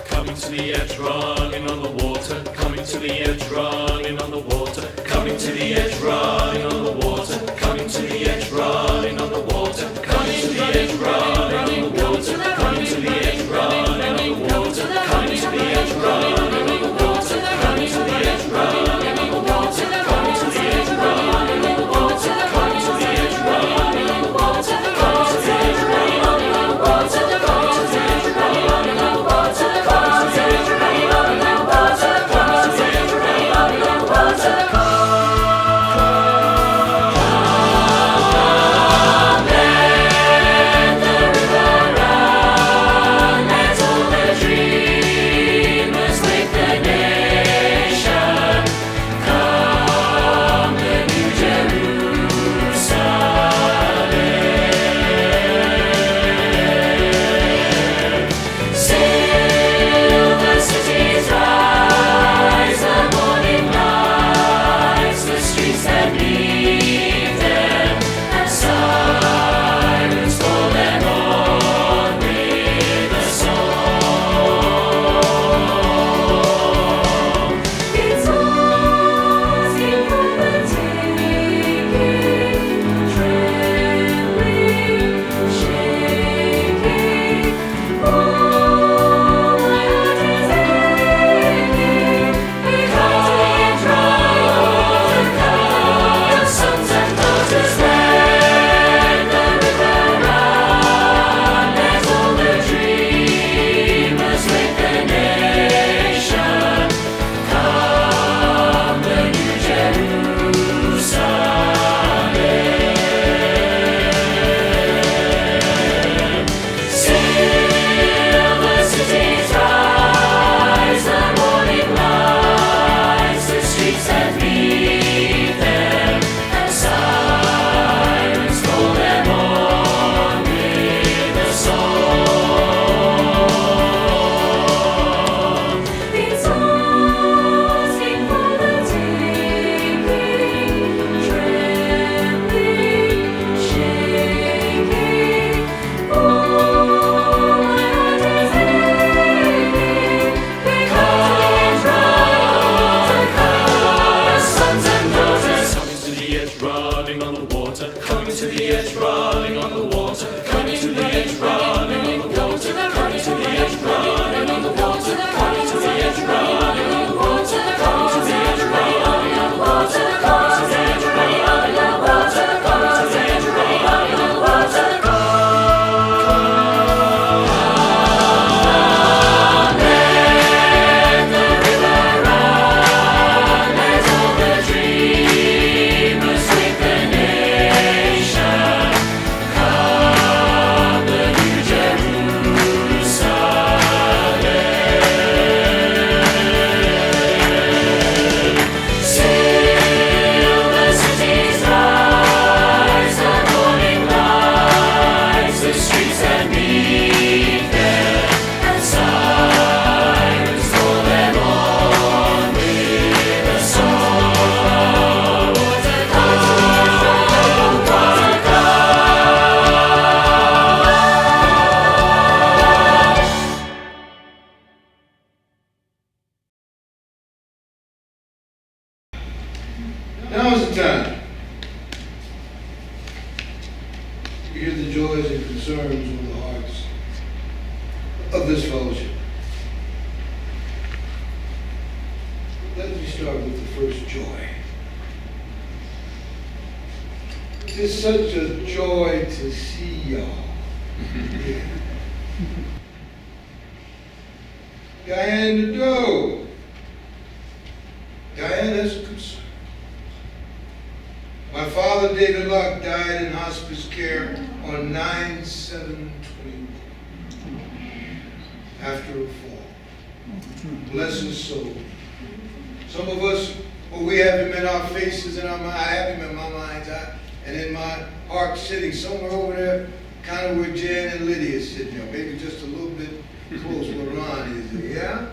J: Coming to the edge, running on the water. Coming to the edge, running on the water. Coming to the edge, running on the water. Coming to the edge, running on the water. Coming to the edge, running on the water. Coming to the edge, running on the water. Coming to the edge, running on the water. Coming to the edge, running on the water. Coming to the edge, running on the water. Coming to the edge, running on the water. Coming to the edge, running on the water. Coming to the edge, running on the water.
C: Now is the time to hear the joys and concerns of the hearts of this fellowship. Let me start with the first joy. It's such a joy to see y'all. Yeah. Diane Doe. Diane has a concern. My father, David Luck, died in hospice care on 9/7/21 after a fall. Bless his soul. Some of us, well, we have him in our faces and our mind. I have him in my mind's eye and in my heart, sitting somewhere over there, kind of where Jan and Lydia is sitting there, maybe just a little bit close where Ron is. Yeah?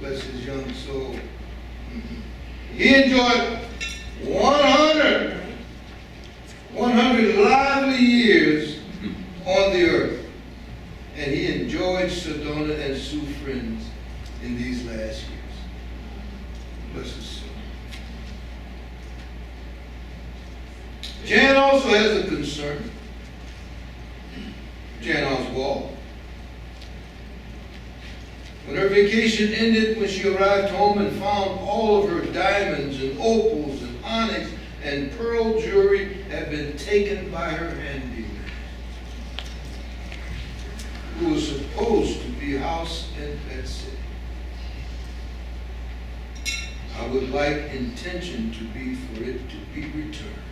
C: Bless his young soul. He enjoyed 100 lively years on the earth. And he enjoyed Sedona and Sioux friends in these last years. Bless his soul. Jan also has a concern. Jan Oswald. When her vacation ended, when she arrived home and found all of her diamonds and opals and onyx and pearl jewelry had been taken by her handyman, who was supposed to be house and pet sitting. I would like intention to be for it to be returned.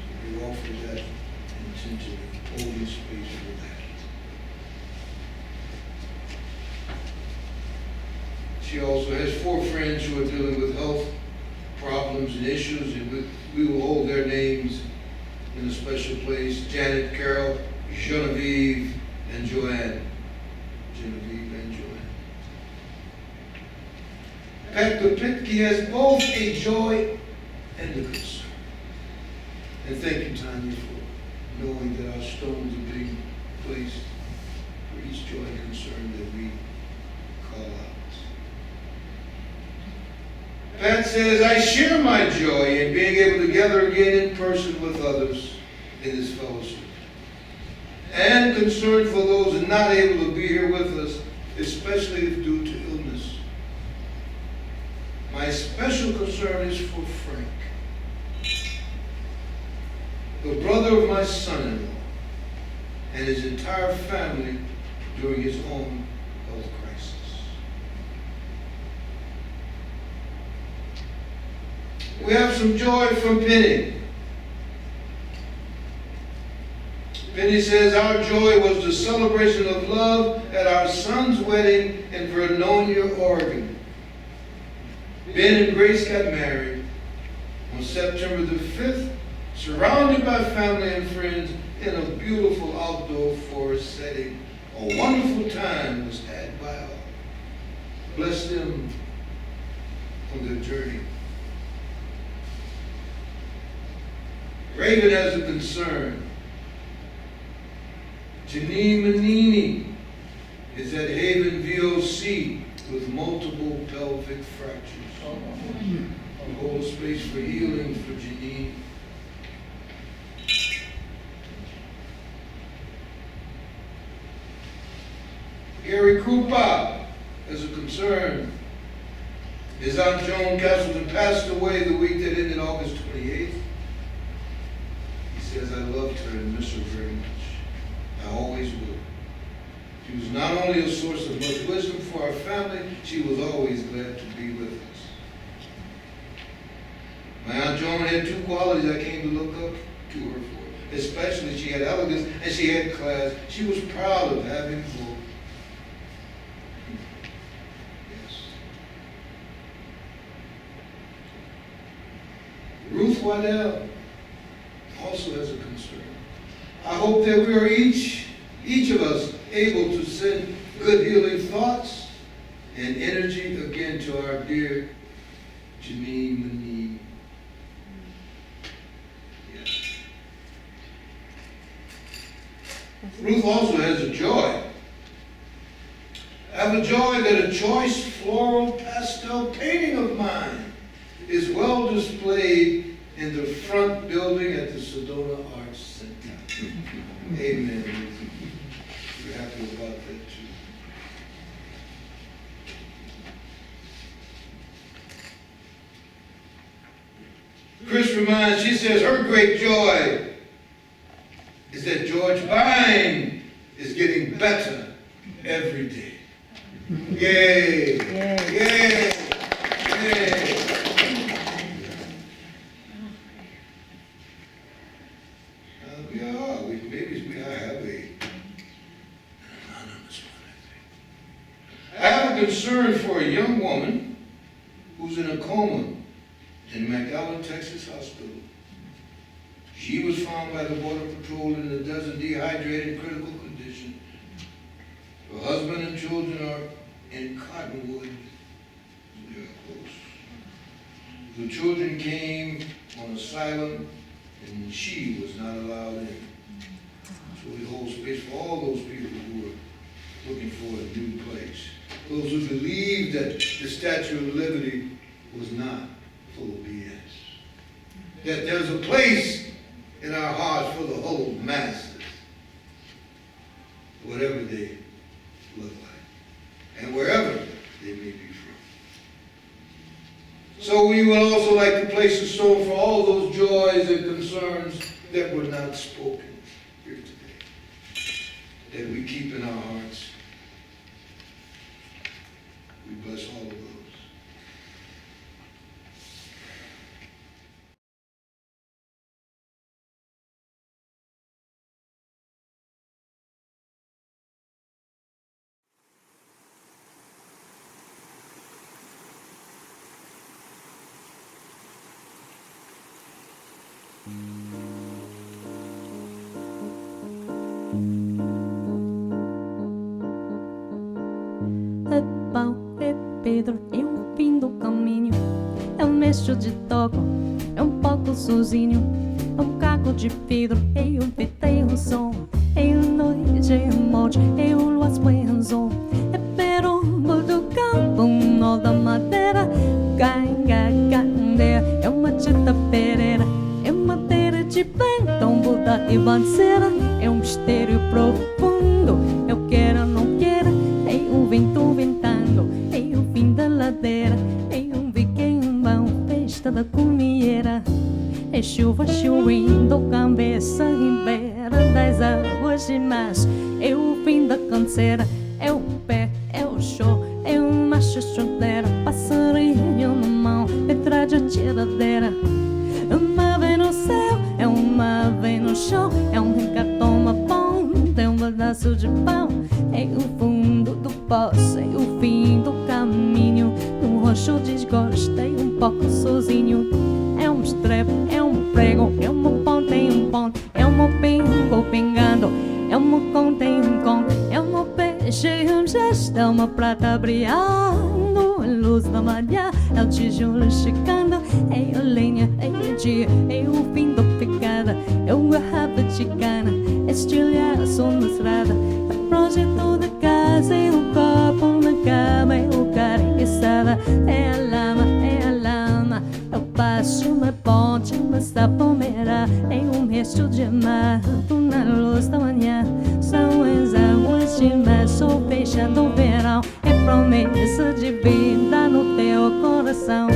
C: So we offer that intention and holding space for that. She also has 4 friends who are dealing with health problems and issues, and we will hold their names in a special place. Janet, Carol, Genevieve, and Joanne. Genevieve and Joanne. Pat Kopitke has both a joy and a concern. And thank you, Tanya, for knowing that our stones are being placed for each joy and concern that we call out. Pat says, I share my joy in being able to gather again in person with others in this fellowship. And concern for those not able to be here with us, especially if due to illness. My special concern is for Frank, the brother of my son-in-law, and his entire family during his own health crisis. We have some joy from Penny. Penny says, our joy was the celebration of love at our son's wedding in Vernonia, Oregon. Ben and Grace got married on September the 5th, surrounded by family and friends in a beautiful outdoor forest setting. A wonderful time was had by all. Bless them on their journey. Raven has a concern. Janine Manini is at Haven VOC with multiple pelvic fractures. We hold space for healing for Janine. Gary Krupa has a concern. His Aunt Joan Castleton passed away the week that ended August 28th. He says, I loved her and miss her very much. I always will. She was not only a source of much wisdom for our family, she was always glad to be with us. My Aunt Joan had 2 qualities I came to look up to her for. Especially she had elegance and she had class. She was proud of having both. Yes. Ruth Waddell also has a concern. I hope that we are each of us able to send good healing thoughts and energy again to our dear Janine Manini. Yes. Ruth also has a joy. I have a joy that a choice floral pastel painting of mine is well displayed in the front building at the Sedona Arts Center. Amen. We're happy about that too. Chris of mine, she says her great joy is that George Vine is getting better every day. Yay! Yay! Yay! We are. Maybe we have a anonymous one, I think. I have a concern for a young woman who's in a coma in McAllen, Texas hospital. She was found by the Border Patrol in a dozen dehydrated, critical condition. Her husband and children are in Cottonwood. They are close. The children came on asylum, and she was not allowed in. So we hold space for all those people who are looking for a new place. Those who believe that the Statue of Liberty was not full of BS. That there's a place in our hearts for the whole masses, whatever they look like, and wherever they may be from. So we would also like to place a stone for all those joys and concerns that were not spoken here today, that we keep in our hearts. We bless all of those.
A: É pau, é pedra, é o fim do caminho. É um mexo de toco, é um pouco sozinho. É um caco de vidro, é um piteiro som. É noite, é morte, é o luas buenzo. É perombo do campo, um nó da madeira. Ganga, gandeira, é uma tita pereira. É madeira de vento, um Buda e banceira. É um mistério profundo, eu quero, não quero. É um vento ventando, é o fim da ladeira. É um viquembão, festa da comieira. É chuva chovendo, cabeça em beira das águas de março. É o fim da canseira, é o pé, é o show. É uma chuchoteira, passarinho na mão, detrás de tiradeira. Uma ave no céu, é uma ave no chão. É um recatoma ponta, é um pedaço de pau. É o fundo do poço, é o fim do caminho. No roxo desgostei um pouco sozinho. É um estrepe, é um prego, é uma ponta em um ponto. É um pingo pingando, é um conto em um conto. É um peixe em um gesto, é uma prata brilhando. A luz da manhã, é o tijolo chegando. É a lenha, é o dia, é o fim da picada. É uma garrafa de cana, é estilhaço na estrada. É o projeto da casa, é um copo na cama. É o cara enguiçada, é a lama, é a lama. É o passo, uma ponte, uma sapomeira. É um resto de mato na luz da manhã. São as águas de março fechando o verão. É promessa de vida no teu coração.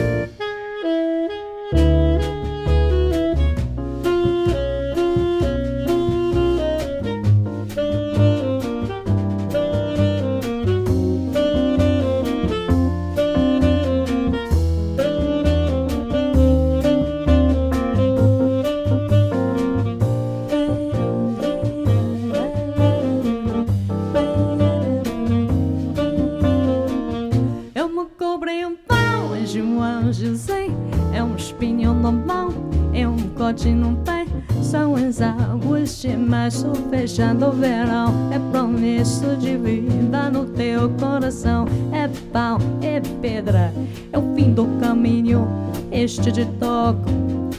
A: No pé, são as águas de março fechando o verão. É promessa de vida no teu coração. É pau, é pedra, é o fim do caminho. Este de toco,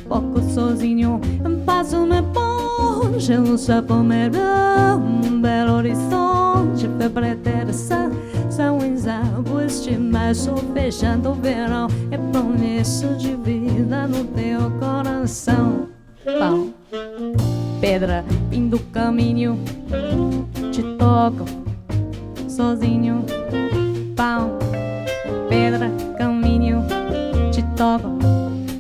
A: pouco sozinho. Passo me ponte, um sapomeira, um belo horizonte, febre terça. São as águas de março fechando o verão. É promessa de vida no teu coração. Pau, pedra, fim do caminho. Te toco, sozinho. Pau, pedra, caminho. Te toco,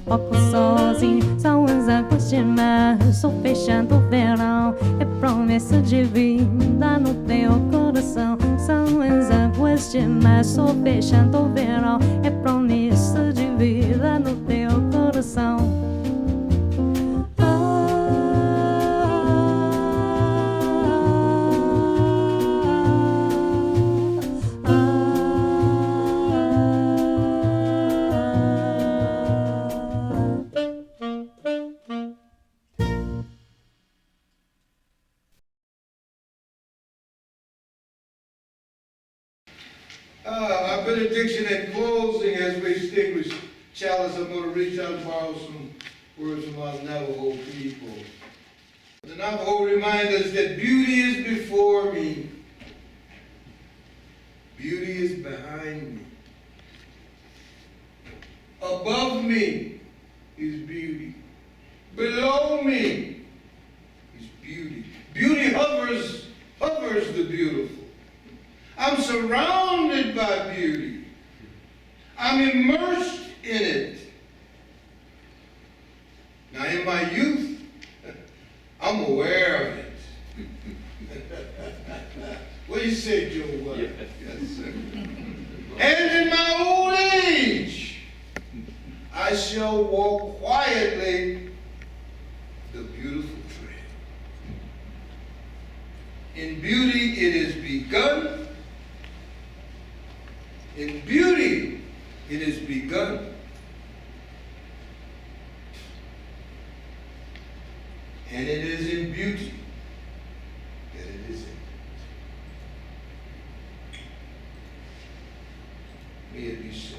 A: pouco sozinho. São águas de mar, sou fechando o verão, é promessa divina no teu coração. São as águas de mar, sou fechando o verão, é promessa divina no teu coração.
C: Our benediction and closing as we extinguish chalice, I'm going to reach out and borrow some words from our Navajo people. The Navajo remind us that beauty is before me, beauty is behind me. Above me is beauty, below me is beauty. Beauty hovers the beautiful. I'm surrounded by beauty. I'm immersed in it. Now in my youth, I'm aware of it. What do you say, Joe? Yes, sir. And in my old age, I shall walk quietly the beautiful trail. In beauty it is begun. In beauty, it is begun. And it is in beauty that it is ended. May it be so.